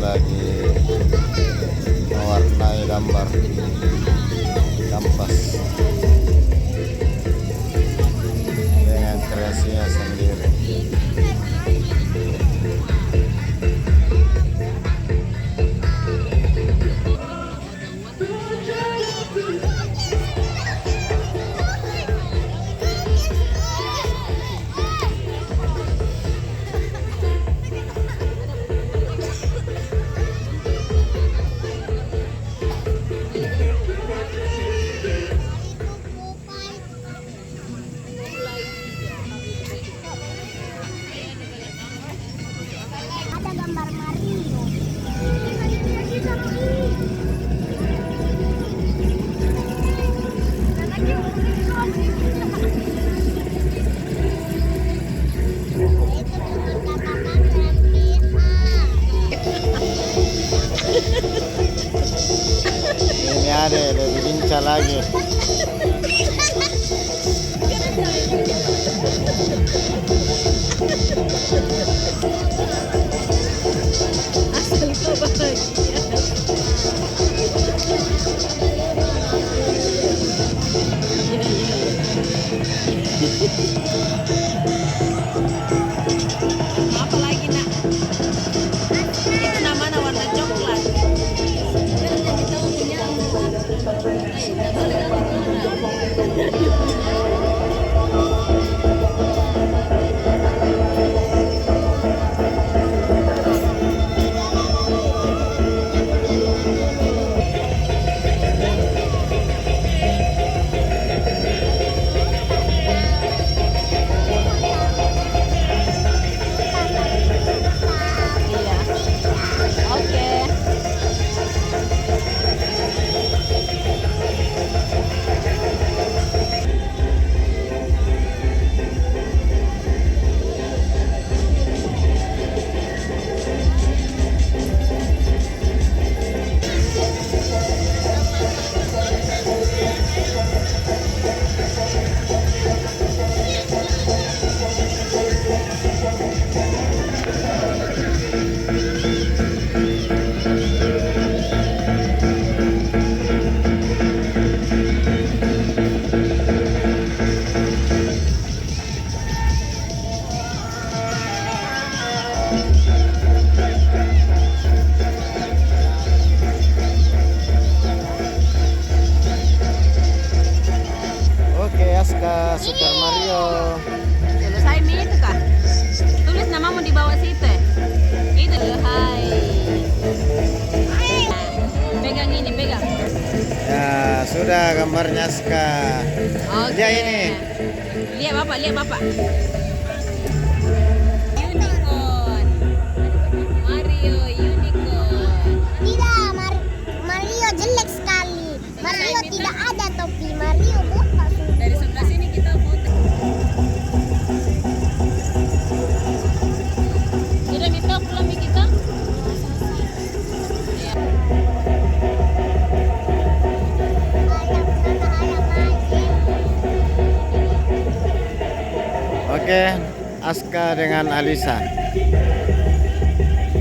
lagi mewarnai gambar kanvas dengan kreasinya sendiri. Ada gambar Mario. Ini ada lebih lincah lagi. Asal kau bahagia. Apa lagi nak? Itu namanya warna coklat. Iya. Oke. Oke, Aska Super Mario. Selesai Mi itu kah? Tulis namamu di bawah situ. Itu hai. Pegang ini, pegang. Ya, sudah gambarnya Aska. Oke. Lihat ini. Lihat Bapak, lihat Bapak. Unicorn. Mario unicorn. Tidak, Mario jelek sekali. Mario tidak ada topi. Mario buka sudah. Dari sebelah sini kita foto. Sudah kita pulang Mi kita? Iya. Oke, Aska dengan Alisa.